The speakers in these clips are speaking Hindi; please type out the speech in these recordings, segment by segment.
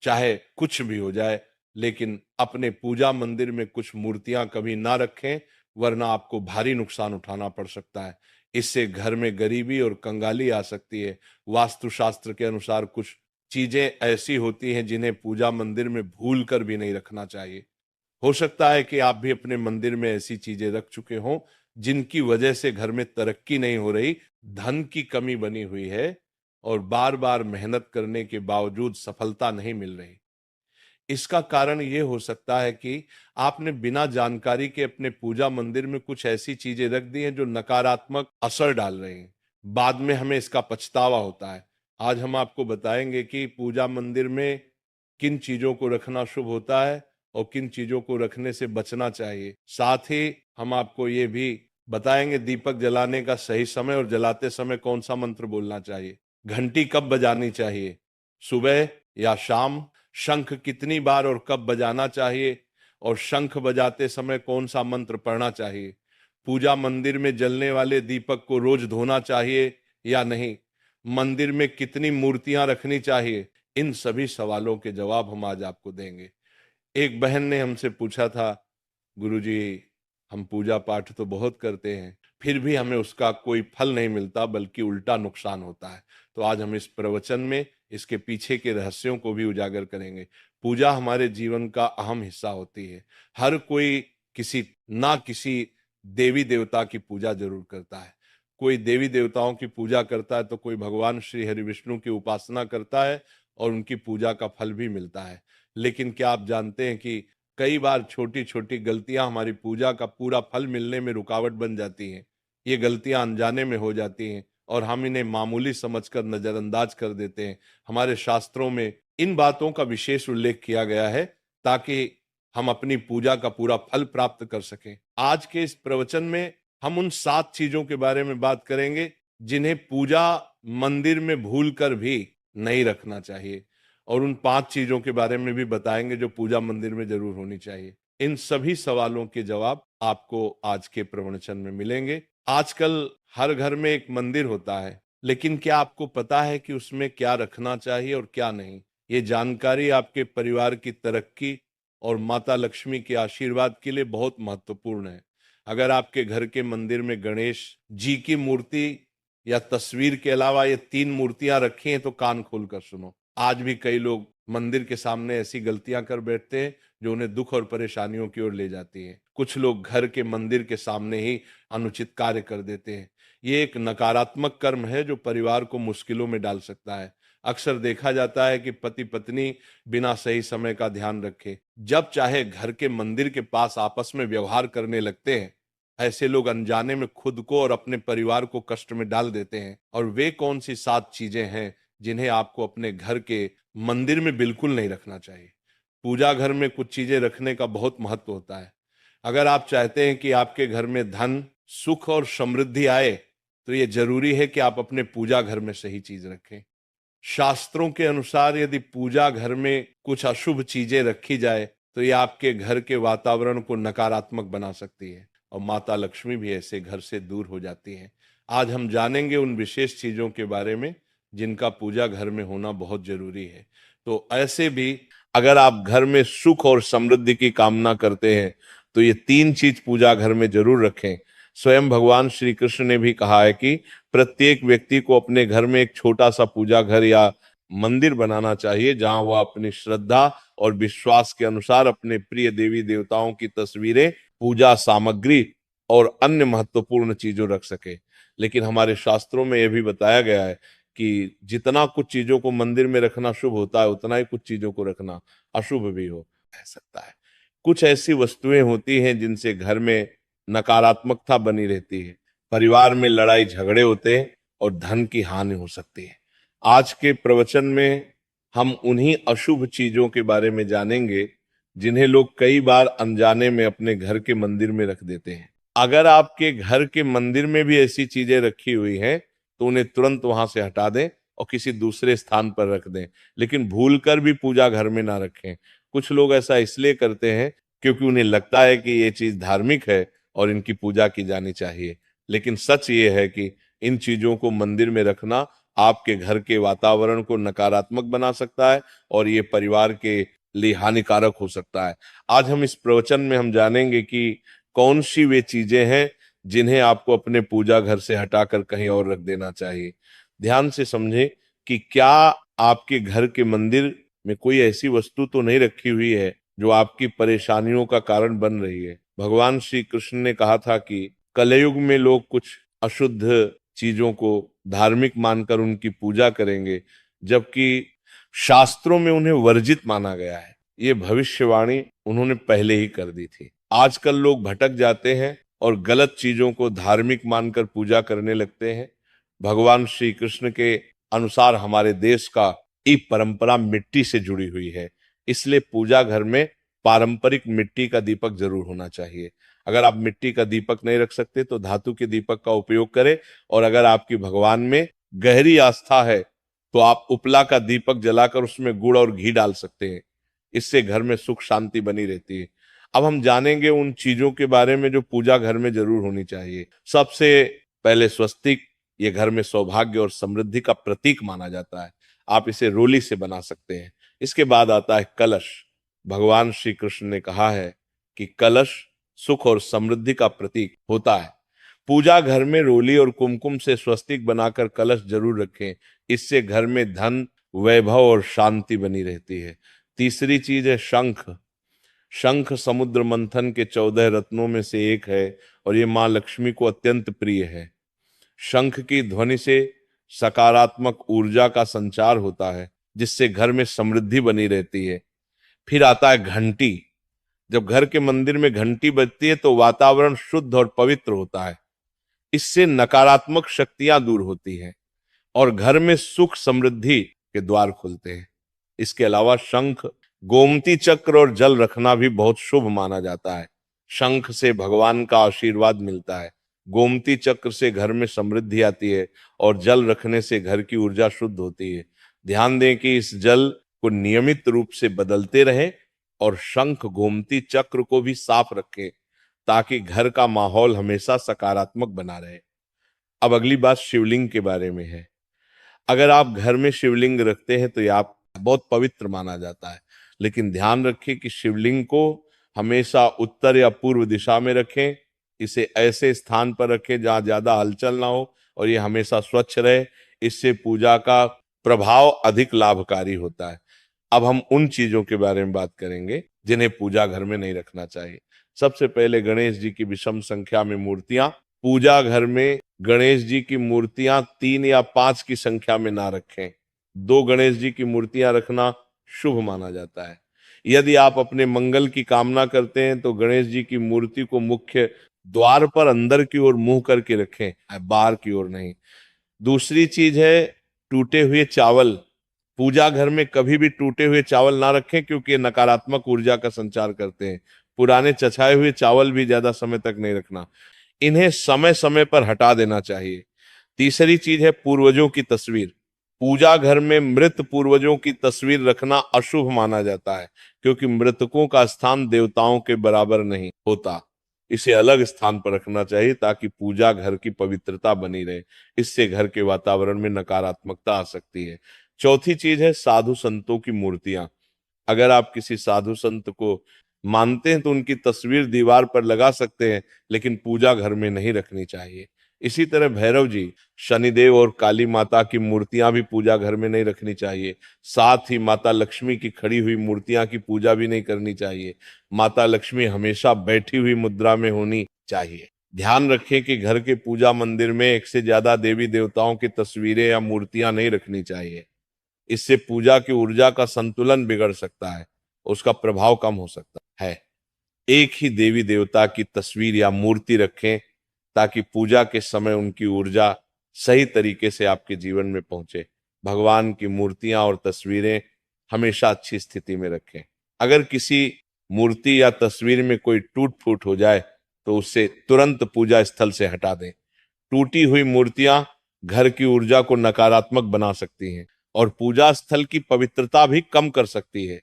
चाहे कुछ भी हो जाए, लेकिन अपने पूजा मंदिर में कुछ मूर्तियां कभी ना रखें, वरना आपको भारी नुकसान उठाना पड़ सकता है। इससे घर में गरीबी और कंगाली आ सकती है। वास्तुशास्त्र के अनुसार कुछ चीजें ऐसी होती हैं जिन्हें पूजा मंदिर में भूल कर भी नहीं रखना चाहिए। हो सकता है कि आप भी अपने मंदिर में ऐसी चीजें रख चुके हों जिनकी वजह से घर में तरक्की नहीं हो रही, धन की कमी बनी हुई है और बार बार मेहनत करने के बावजूद सफलता नहीं मिल रही। इसका कारण ये हो सकता है कि आपने बिना जानकारी के अपने पूजा मंदिर में कुछ ऐसी चीजें रख दी हैं जो नकारात्मक असर डाल रही हैं। बाद में हमें इसका पछतावा होता है। आज हम आपको बताएंगे कि पूजा मंदिर में किन चीजों को रखना शुभ होता है और किन चीजों को रखने से बचना चाहिए। साथ ही हम आपको ये भी बताएंगे दीपक जलाने का सही समय और जलाते समय कौन सा मंत्र बोलना चाहिए, घंटी कब बजानी चाहिए, सुबह या शाम, शंख कितनी बार और कब बजाना चाहिए और शंख बजाते समय कौन सा मंत्र पढ़ना चाहिए, पूजा मंदिर में जलने वाले दीपक को रोज धोना चाहिए या नहीं, मंदिर में कितनी मूर्तियां रखनी चाहिए। इन सभी सवालों के जवाब हम आज आपको देंगे। एक बहन ने हमसे पूछा था, गुरुजी हम पूजा पाठ तो बहुत करते हैं, फिर भी हमें उसका कोई फल नहीं मिलता बल्कि उल्टा नुकसान होता है। तो आज हम इस प्रवचन में इसके पीछे के रहस्यों को भी उजागर करेंगे। पूजा हमारे जीवन का अहम हिस्सा होती है। हर कोई किसी ना किसी देवी देवता की पूजा जरूर करता है। कोई देवी देवताओं की पूजा करता है तो कोई भगवान श्री हरि विष्णु की उपासना करता है और उनकी पूजा का फल भी मिलता है। लेकिन क्या आप जानते हैं कि कई बार छोटी छोटी गलतियां हमारी पूजा का पूरा फल मिलने में रुकावट बन जाती हैं। ये गलतियां अनजाने में हो जाती हैं और हम इन्हें मामूली समझकर नजरअंदाज कर देते हैं। हमारे शास्त्रों में इन बातों का विशेष उल्लेख किया गया है ताकि हम अपनी पूजा का पूरा फल प्राप्त कर सकें। आज के इस प्रवचन में हम उन 7 चीजों के बारे में बात करेंगे जिन्हें पूजा मंदिर में भूल कर भी नहीं रखना चाहिए, और उन 5 चीजों के बारे में भी बताएंगे जो पूजा मंदिर में जरूर होनी चाहिए। इन सभी सवालों के जवाब आपको आज के प्रवचन में मिलेंगे। आजकल हर घर में एक मंदिर होता है, लेकिन क्या आपको पता है कि उसमें क्या रखना चाहिए और क्या नहीं? ये जानकारी आपके परिवार की तरक्की और माता लक्ष्मी के आशीर्वाद के लिए बहुत महत्वपूर्ण है। अगर आपके घर के मंदिर में गणेश जी की मूर्ति या तस्वीर के अलावा ये 3 मूर्तियां रखी हैं तो कान खोलकर सुनो। आज भी कई लोग मंदिर के सामने ऐसी गलतियां कर बैठते हैं जो उन्हें दुख और परेशानियों की ओर ले जाती हैं। कुछ लोग घर के मंदिर के सामने ही अनुचित कार्य कर देते हैं। ये एक नकारात्मक कर्म है जो परिवार को मुश्किलों में डाल सकता है। अक्सर देखा जाता है कि पति पत्नी बिना सही समय का ध्यान रखे जब चाहे घर के मंदिर के पास आपस में व्यवहार करने लगते हैं। ऐसे लोग अनजाने में खुद को और अपने परिवार को कष्ट में डाल देते हैं। और वे कौन सी 7 चीजें हैं जिन्हें आपको अपने घर के मंदिर में बिल्कुल नहीं रखना चाहिए? पूजा घर में कुछ चीजें रखने का बहुत महत्व होता है। अगर आप चाहते हैं कि आपके घर में धन, सुख और समृद्धि आए, तो ये जरूरी है कि आप अपने पूजा घर में सही चीज रखें। शास्त्रों के अनुसार यदि पूजा घर में कुछ अशुभ चीजें रखी जाए तो ये आपके घर के वातावरण को नकारात्मक बना सकती है और माता लक्ष्मी भी ऐसे घर से दूर हो जाती हैं। आज हम जानेंगे उन विशेष चीजों के बारे में जिनका पूजा घर में होना बहुत जरूरी है। तो ऐसे भी अगर आप घर में सुख और समृद्धि की कामना करते हैं तो ये 3 चीज पूजा घर में जरूर रखें। स्वयं भगवान श्री कृष्ण ने भी कहा है कि प्रत्येक व्यक्ति को अपने घर में एक छोटा सा पूजा घर या मंदिर बनाना चाहिए जहां वह अपनी श्रद्धा और विश्वास के अनुसार अपने प्रिय देवी देवताओं की तस्वीरें, पूजा सामग्री और अन्य महत्वपूर्ण चीजों रख सके। लेकिन हमारे शास्त्रों में यह भी बताया गया है कि जितना कुछ चीजों को मंदिर में रखना शुभ होता है उतना ही कुछ चीजों को रखना अशुभ भी हो सकता है। कुछ ऐसी वस्तुएं होती हैं जिनसे घर में नकारात्मकता बनी रहती है, परिवार में लड़ाई झगड़े होते हैं और धन की हानि हो सकती है। आज के प्रवचन में हम उन्हीं अशुभ चीजों के बारे में जानेंगे जिन्हें लोग कई बार अनजाने में अपने घर के मंदिर में रख देते हैं। अगर आपके घर के मंदिर में भी ऐसी चीजें रखी हुई हैं तो उन्हें तुरंत वहां से हटा दें और किसी दूसरे स्थान पर रख दें, लेकिन भूलकर भी पूजा घर में ना रखें। कुछ लोग ऐसा इसलिए करते हैं क्योंकि उन्हें लगता है कि ये चीज धार्मिक है और इनकी पूजा की जानी चाहिए। लेकिन सच ये है कि इन चीजों को मंदिर में रखना आपके घर के वातावरण को नकारात्मक बना सकता है और ये परिवार के लिए हानिकारक हो सकता है। आज हम इस प्रवचन में हम जानेंगे कि कौन सी वे चीजें हैं जिन्हें आपको अपने पूजा घर से हटाकर कहीं और रख देना चाहिए। ध्यान से समझें कि क्या आपके घर के मंदिर में कोई ऐसी वस्तु तो नहीं रखी हुई है जो आपकी परेशानियों का कारण बन रही है। भगवान श्री कृष्ण ने कहा था कि कलयुग में लोग कुछ अशुद्ध चीजों को धार्मिक मानकर उनकी पूजा करेंगे, जबकि शास्त्रों में उन्हें वर्जित माना गया है। ये भविष्यवाणी उन्होंने पहले ही कर दी थी। आजकल लोग भटक जाते हैं और गलत चीजों को धार्मिक मानकर पूजा करने लगते हैं। भगवान श्री कृष्ण के अनुसार हमारे देश का ये परंपरा मिट्टी से जुड़ी हुई है, इसलिए पूजा घर में पारंपरिक मिट्टी का दीपक जरूर होना चाहिए। अगर आप मिट्टी का दीपक नहीं रख सकते तो धातु के दीपक का उपयोग करें, और अगर आपकी भगवान में गहरी आस्था है तो आप उपला का दीपक जलाकर उसमें गुड़ और घी डाल सकते हैं। इससे घर में सुख शांति बनी रहती है। अब हम जानेंगे उन चीजों के बारे में जो पूजा घर में जरूर होनी चाहिए। सबसे पहले स्वस्तिक, ये घर में सौभाग्य और समृद्धि का प्रतीक माना जाता है। आप इसे रोली से बना सकते हैं। इसके बाद आता है कलश। भगवान श्री कृष्ण ने कहा है कि कलश सुख और समृद्धि का प्रतीक होता है। पूजा घर में रोली और कुमकुम से स्वस्तिक बनाकर कलश जरूर रखें। इससे घर में धन, वैभव और शांति बनी रहती है। तीसरी चीज है शंख। शंख समुद्र मंथन के 14 रत्नों में से एक है और ये मां लक्ष्मी को अत्यंत प्रिय है। शंख की ध्वनि से सकारात्मक ऊर्जा का संचार होता है, जिससे घर में समृद्धि बनी रहती है। फिर आता है घंटी। जब घर के मंदिर में घंटी बजती है तो वातावरण शुद्ध और पवित्र होता है। इससे नकारात्मक शक्तियां दूर होती हैं और घर में सुख समृद्धि के द्वार खुलते हैं। इसके अलावा शंख, गोमती चक्र और जल रखना भी बहुत शुभ माना जाता है। शंख से भगवान का आशीर्वाद मिलता है, गोमती चक्र से घर में समृद्धि आती है और जल रखने से घर की ऊर्जा शुद्ध होती है। ध्यान दें कि इस जल को नियमित रूप से बदलते रहें और शंख गोमती चक्र को भी साफ रखें ताकि घर का माहौल हमेशा सकारात्मक बना रहे। अब अगली बात शिवलिंग के बारे में है। अगर आप घर में शिवलिंग रखते हैं तो यह आप बहुत पवित्र माना जाता है, लेकिन ध्यान रखें कि शिवलिंग को हमेशा उत्तर या पूर्व दिशा में रखें। इसे ऐसे स्थान पर रखें जहां ज्यादा हलचल ना हो और ये हमेशा स्वच्छ रहे। इससे पूजा का प्रभाव अधिक लाभकारी होता है। अब हम उन चीजों के बारे में बात करेंगे जिन्हें पूजा घर में नहीं रखना चाहिए। सबसे पहले गणेश जी की विषम संख्या में मूर्तियां। पूजा घर में गणेश जी की मूर्तियां 3 या 5 की संख्या में ना रखें। 2 गणेश जी की मूर्तियां रखना शुभ माना जाता है। यदि आप अपने मंगल की कामना करते हैं तो गणेश जी की मूर्ति को मुख्य द्वार पर अंदर की ओर मुंह करके रखें, बाहर की ओर नहीं। दूसरी चीज है टूटे हुए चावल। पूजा घर में कभी भी टूटे हुए चावल ना रखें क्योंकि ये नकारात्मक ऊर्जा का संचार करते हैं। पुराने चछाए हुए चावल भी ज्यादा समय तक नहीं रखना, इन्हें समय समय पर हटा देना चाहिए। तीसरी चीज है पूर्वजों की तस्वीर। पूजा घर में मृत पूर्वजों की तस्वीर रखना अशुभ माना जाता है क्योंकि मृतकों का स्थान देवताओं के बराबर नहीं होता। इसे अलग स्थान पर रखना चाहिए ताकि पूजा घर की पवित्रता बनी रहे। इससे घर के वातावरण में नकारात्मकता आ सकती है। चौथी चीज है साधु संतों की मूर्तियां। अगर आप किसी साधु संत को मानते हैं तो उनकी तस्वीर दीवार पर लगा सकते हैं, लेकिन पूजा घर में नहीं रखनी चाहिए। इसी तरह भैरव जी, शनिदेव और काली माता की मूर्तियां भी पूजा घर में नहीं रखनी चाहिए। साथ ही माता लक्ष्मी की खड़ी हुई मूर्तियां की पूजा भी नहीं करनी चाहिए। माता लक्ष्मी हमेशा बैठी हुई मुद्रा में होनी चाहिए। ध्यान रखें कि घर के पूजा मंदिर में एक से ज्यादा देवी देवताओं की तस्वीरें या मूर्तियां नहीं रखनी चाहिए। इससे पूजा की ऊर्जा का संतुलन बिगड़ सकता है, उसका प्रभाव कम हो सकता है। एक ही देवी देवता की तस्वीर या मूर्ति रखें ताकि पूजा के समय उनकी ऊर्जा सही तरीके से आपके जीवन में पहुंचे। भगवान की मूर्तियां और तस्वीरें हमेशा अच्छी स्थिति में रखें। अगर किसी मूर्ति या तस्वीर में कोई टूट फूट हो जाए तो उसे तुरंत पूजा स्थल से हटा दें। टूटी हुई मूर्तियां घर की ऊर्जा को नकारात्मक बना सकती हैं और पूजा स्थल की पवित्रता भी कम कर सकती है।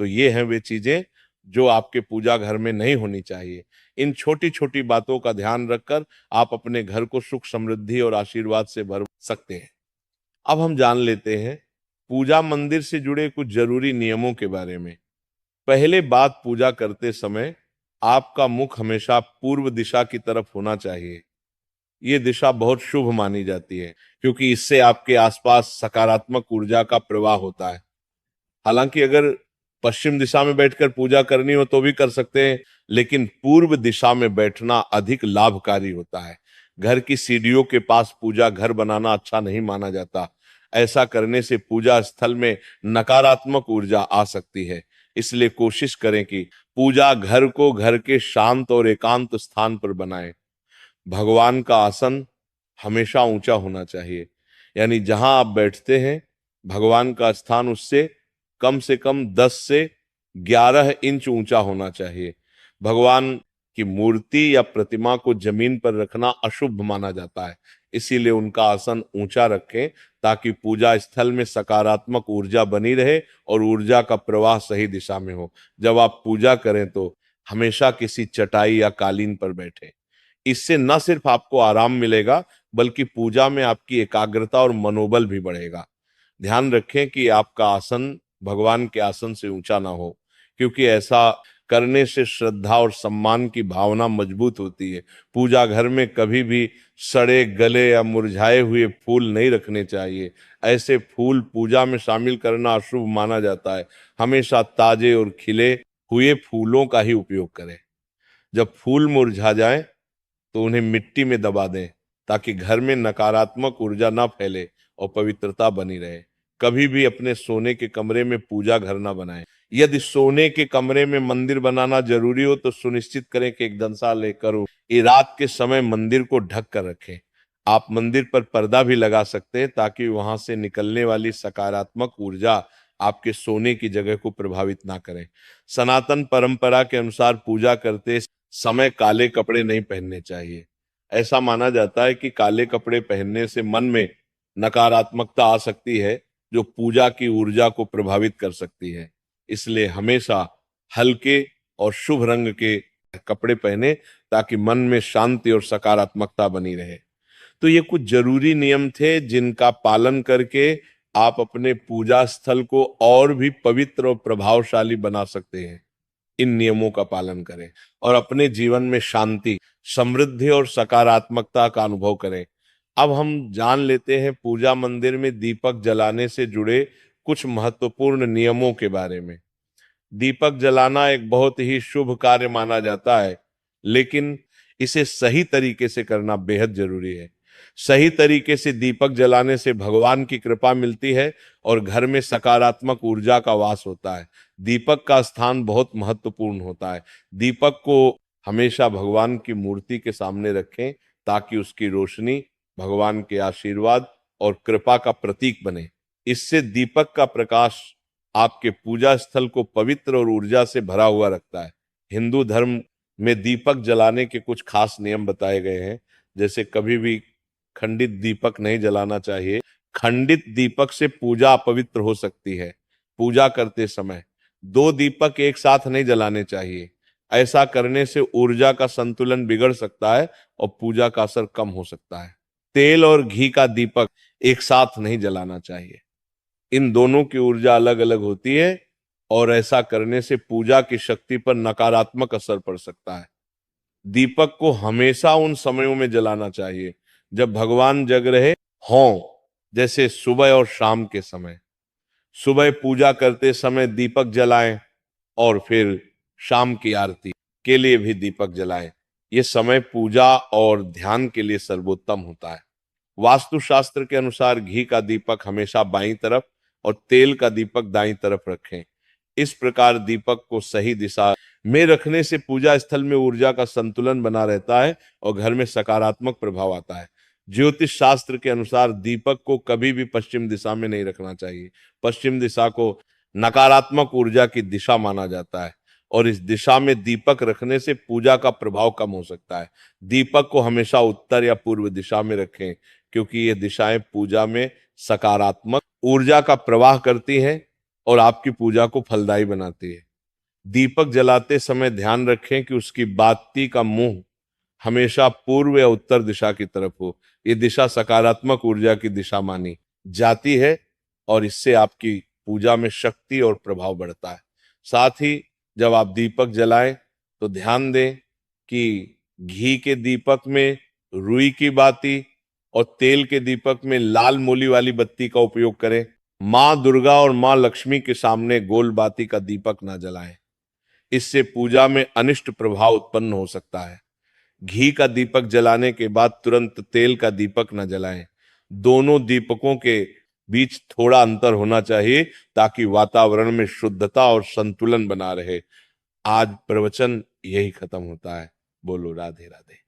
तो ये हैं वे चीजें जो आपके पूजा घर में नहीं होनी चाहिए। इन छोटी छोटी बातों का ध्यान रखकर आप अपने घर को सुख समृद्धि और आशीर्वाद से भर सकते हैं। अब हम जान लेते हैं पूजा मंदिर से जुड़े कुछ जरूरी नियमों के बारे में। पहले बात, पूजा करते समय आपका मुख हमेशा पूर्व दिशा की तरफ होना चाहिए। ये दिशा बहुत शुभ मानी जाती है क्योंकि इससे आपके आसपास सकारात्मक ऊर्जा का प्रवाह होता है। हालांकि अगर पश्चिम दिशा में बैठकर पूजा करनी हो तो भी कर सकते हैं, लेकिन पूर्व दिशा में बैठना अधिक लाभकारी होता है। घर की सीढ़ियों के पास पूजा घर बनाना अच्छा नहीं माना जाता। ऐसा करने से पूजा स्थल में नकारात्मक ऊर्जा आ सकती है। इसलिए कोशिश करें कि पूजा घर को घर के शांत और एकांत स्थान पर बनाएं। भगवान का आसन हमेशा ऊंचा होना चाहिए, यानी जहां आप बैठते हैं भगवान का स्थान उससे से कम 10 से 11 इंच ऊंचा होना चाहिए। भगवान की मूर्ति या प्रतिमा को जमीन पर रखना अशुभ माना जाता है, इसीलिए उनका आसन ऊंचा रखें ताकि पूजा स्थल में सकारात्मक ऊर्जा बनी रहे और ऊर्जा का प्रवाह सही दिशा में हो। जब आप पूजा करें तो हमेशा किसी चटाई या कालीन पर बैठें। इससे न सिर्फ आपको आराम मिलेगा बल्कि पूजा में आपकी एकाग्रता और मनोबल भी बढ़ेगा। ध्यान रखें कि आपका आसन भगवान के आसन से ऊंचा ना हो, क्योंकि ऐसा करने से श्रद्धा और सम्मान की भावना मजबूत होती है। पूजा घर में कभी भी सड़े गले या मुरझाए हुए फूल नहीं रखने चाहिए। ऐसे फूल पूजा में शामिल करना अशुभ माना जाता है। हमेशा ताजे और खिले हुए फूलों का ही उपयोग करें। जब फूल मुरझा जाएं तो उन्हें मिट्टी में दबा दें ताकि घर में नकारात्मक ऊर्जा ना फैले और पवित्रता बनी रहे। कभी भी अपने सोने के कमरे में पूजा घर ना बनाएं। यदि सोने के कमरे में मंदिर बनाना जरूरी हो तो सुनिश्चित करें कि एक दंसा लेकर हो। ये रात के समय मंदिर को ढक कर रखें। आप मंदिर पर पर्दा भी लगा सकते हैं ताकि वहां से निकलने वाली सकारात्मक ऊर्जा आपके सोने की जगह को प्रभावित ना करें। सनातन परंपरा के अनुसार पूजा करते समय काले कपड़े नहीं पहनने चाहिए। ऐसा माना जाता है कि काले कपड़े पहनने से मन में नकारात्मकता आ सकती है जो पूजा की ऊर्जा को प्रभावित कर सकती है। इसलिए हमेशा हल्के और शुभ रंग के कपड़े पहने ताकि मन में शांति और सकारात्मकता बनी रहे। तो ये कुछ जरूरी नियम थे जिनका पालन करके आप अपने पूजा स्थल को और भी पवित्र और प्रभावशाली बना सकते हैं। इन नियमों का पालन करें और अपने जीवन में शांति, समृद्धि और सकारात्मकता का अनुभव करें। अब हम जान लेते हैं पूजा मंदिर में दीपक जलाने से जुड़े कुछ महत्वपूर्ण नियमों के बारे में। दीपक जलाना एक बहुत ही शुभ कार्य माना जाता है, लेकिन इसे सही तरीके से करना बेहद जरूरी है। सही तरीके से दीपक जलाने से भगवान की कृपा मिलती है और घर में सकारात्मक ऊर्जा का वास होता है। दीपक का स्थान बहुत महत्वपूर्ण होता है। दीपक को हमेशा भगवान की मूर्ति के सामने रखें ताकि उसकी रोशनी भगवान के आशीर्वाद और कृपा का प्रतीक बने। इससे दीपक का प्रकाश आपके पूजा स्थल को पवित्र और ऊर्जा से भरा हुआ रखता है। हिंदू धर्म में दीपक जलाने के कुछ खास नियम बताए गए हैं, जैसे कभी भी खंडित दीपक नहीं जलाना चाहिए। खंडित दीपक से पूजा अपवित्र हो सकती है। पूजा करते समय दो दीपक एक साथ नहीं जलाने चाहिए। ऐसा करने से ऊर्जा का संतुलन बिगड़ सकता है और पूजा का असर कम हो सकता है। तेल और घी का दीपक एक साथ नहीं जलाना चाहिए। इन दोनों की ऊर्जा अलग अलग होती है और ऐसा करने से पूजा की शक्ति पर नकारात्मक असर पड़ सकता है। दीपक को हमेशा उन समयों में जलाना चाहिए जब भगवान जग रहे हों, जैसे सुबह और शाम के समय। सुबह पूजा करते समय दीपक जलाएं और फिर शाम की आरती के लिए भी दीपक जलाएं। ये समय पूजा और ध्यान के लिए सर्वोत्तम होता है। वास्तुशास्त्र के अनुसार घी का दीपक हमेशा बाईं तरफ और तेल का दीपक दाईं तरफ रखें। इस प्रकार दीपक को सही दिशा में रखने से पूजा स्थल में ऊर्जा का संतुलन बना रहता है और घर में सकारात्मक प्रभाव आता है। ज्योतिष शास्त्र के अनुसार दीपक को कभी भी पश्चिम दिशा में नहीं रखना चाहिए। पश्चिम दिशा को नकारात्मक ऊर्जा की दिशा माना जाता है और इस दिशा में दीपक रखने से पूजा का प्रभाव कम हो सकता है। दीपक को हमेशा उत्तर या पूर्व दिशा में रखें क्योंकि ये दिशाएं पूजा में सकारात्मक ऊर्जा का प्रवाह करती हैं और आपकी पूजा को फलदायी बनाती है। दीपक जलाते समय ध्यान रखें कि उसकी बाती का मुंह हमेशा पूर्व या उत्तर दिशा की तरफ हो। ये दिशा सकारात्मक ऊर्जा की दिशा मानी जाती है और इससे आपकी पूजा में शक्ति और प्रभाव बढ़ता है। साथ ही जब आप दीपक जलाएं तो ध्यान दें कि घी के दीपक में रुई की बाती और तेल के दीपक में लाल मोली वाली बत्ती का उपयोग करें। मां दुर्गा और मां लक्ष्मी के सामने गोल बाती का दीपक ना जलाएं, इससे पूजा में अनिष्ट प्रभाव उत्पन्न हो सकता है। घी का दीपक जलाने के बाद तुरंत तेल का दीपक न जलाएं। दोनों दीपकों के बीच थोड़ा अंतर होना चाहिए ताकि वातावरण में शुद्धता और संतुलन बना रहे। आज प्रवचन यही खत्म होता है। बोलो राधे राधे।